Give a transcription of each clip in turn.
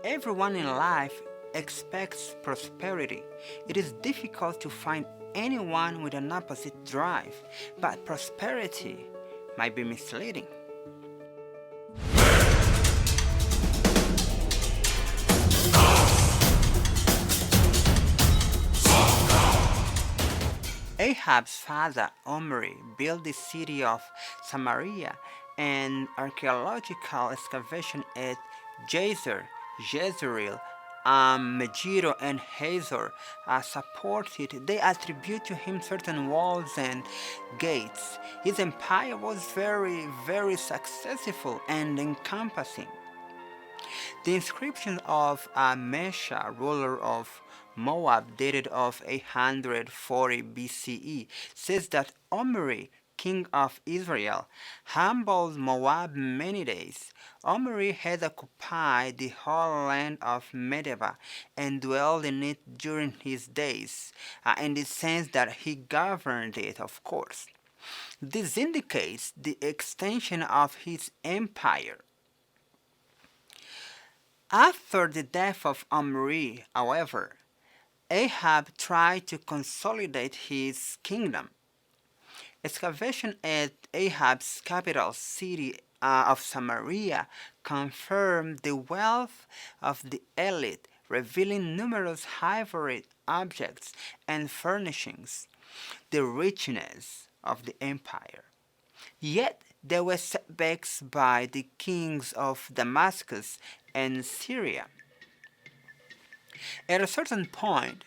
Everyone in life expects prosperity. It is difficult to find anyone with an opposite drive, but prosperity might be misleading. Ahab's father Omri built the city of Samaria, and archaeological excavation at Jazer, Jezreel, Megiddo, and Hazor are supported. They attribute to him certain walls and gates. His empire was very successful and encompassing. The inscription of Mesha, ruler of Moab, dated of 840 BCE, says that Omri, king of Israel, humbled Moab many days. Omri had occupied the whole land of Medeba and dwelled in it during his days, in the sense that he governed it, of course. This indicates the extension of his empire. After the death of Omri, however, Ahab tried to consolidate his kingdom. Excavation at Ahab's capital city of Samaria confirmed the wealth of the elite, revealing numerous ivory objects and furnishings, the richness of the empire. Yet there were setbacks by the kings of Damascus and Syria. At a certain point,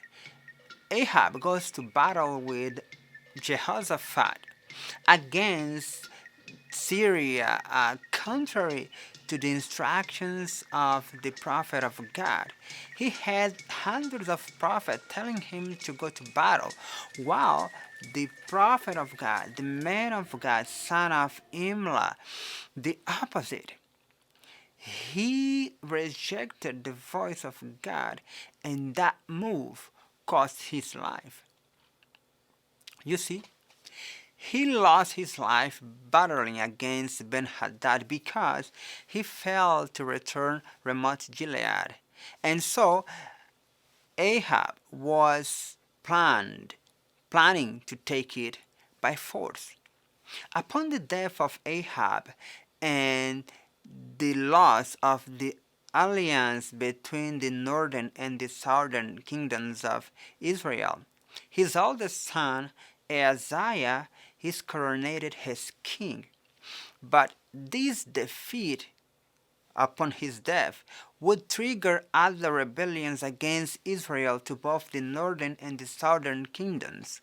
Ahab goes to battle with Jehoshaphat against Syria, contrary to the instructions of the prophet of God. He had hundreds of prophets telling him to go to battle, while the prophet of God, the man of God, son of Imlah, the opposite. He rejected the voice of God, and that move cost his life. You see, he lost his life battling against Ben-Hadad because he failed to return Ramoth Gilead. And so Ahab was planning to take it by force. Upon the death of Ahab and the loss of the alliance between the northern and the southern kingdoms of Israel, his oldest son Ahaziah is coronated as king. But this defeat upon his death would trigger other rebellions against Israel to both the northern and the southern kingdoms.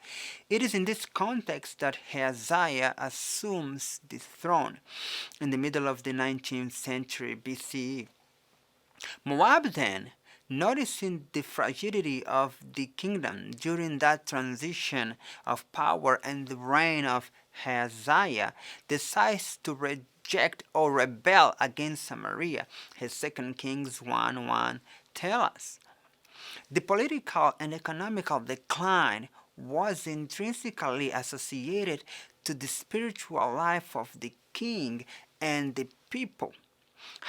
It is in this context that Ahaziah assumes the throne in the middle of the 19th century BCE. Moab then, noticing the fragility of the kingdom during that transition of power and the reign of Ahaziah, decides to reject or rebel against Samaria, as 2 Kings 1:1 tell us. The political and economical decline was intrinsically associated to the spiritual life of the king and the people.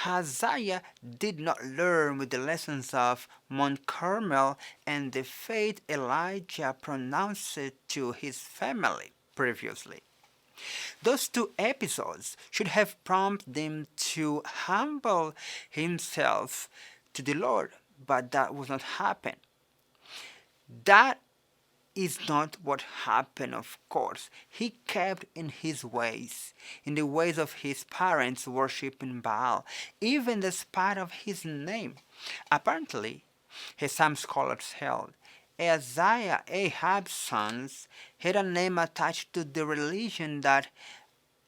Ahaziah did not learn with the lessons of Mount Carmel and the faith Elijah pronounced to his family previously. Those two episodes should have prompted him to humble himself to the Lord, but that was not happen. That is not what happened, of course. He kept in his ways, in the ways of his parents worshiping Baal, even despite of his name. Apparently, as some scholars held, Ahaziah, Ahab's sons, had a name attached to the religion that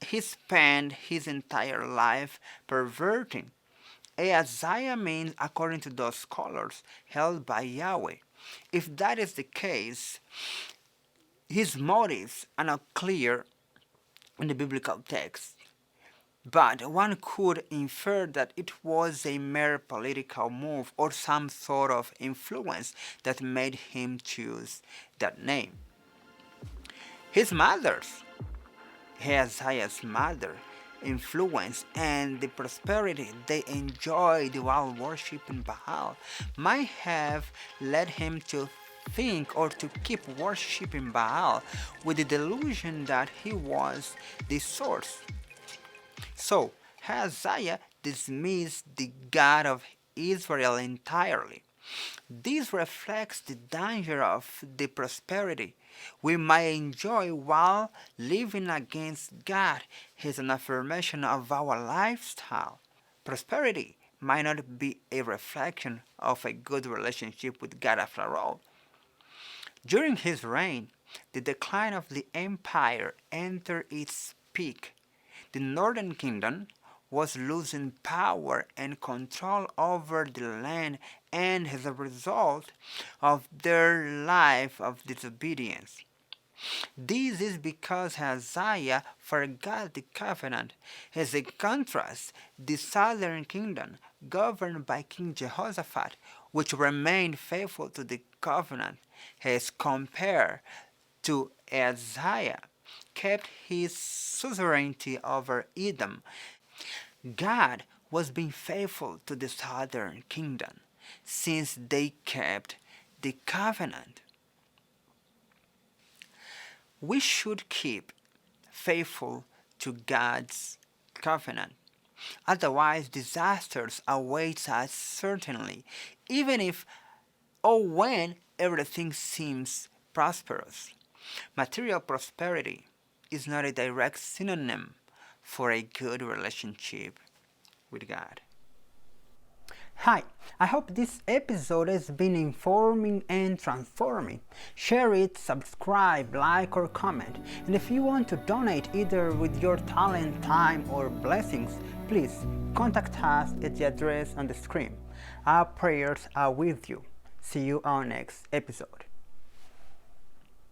he spent his entire life perverting. Ahaziah means, according to those scholars, held by Yahweh. If that is the case, his motives are not clear in the biblical text, but one could infer that it was a mere political move or some sort of influence that made him choose that name. His mother's, Ahaziah's mother, influence and the prosperity they enjoyed while worshiping Baal might have led him to think or to keep worshiping Baal with the delusion that he was the source. So, Ahaziah dismissed the God of Israel entirely. This reflects the danger of the prosperity we might enjoy while living against God. It is an affirmation of our lifestyle. Prosperity might not be a reflection of a good relationship with God after all. During his reign, the decline of the empire entered its peak. The northern kingdom was losing power and control over the land, and as a result of their life of disobedience. This is because Ahaziah forgot the covenant. As a contrast, the southern kingdom, governed by King Jehoshaphat, which remained faithful to the covenant, as compared to Ahaziah, kept his suzerainty over Edom. God was being faithful to the southern kingdom since they kept the covenant. We should keep faithful to God's covenant. Otherwise, disasters await us certainly, even if or when everything seems prosperous. Material prosperity is not a direct synonym for a good relationship with God. Hi, I hope this episode has been informing and transforming. Share it, subscribe, like, or comment. And if you want to donate either with your talent, time, or blessings, please contact us at the address on the screen. Our prayers are with you. See you on next episode.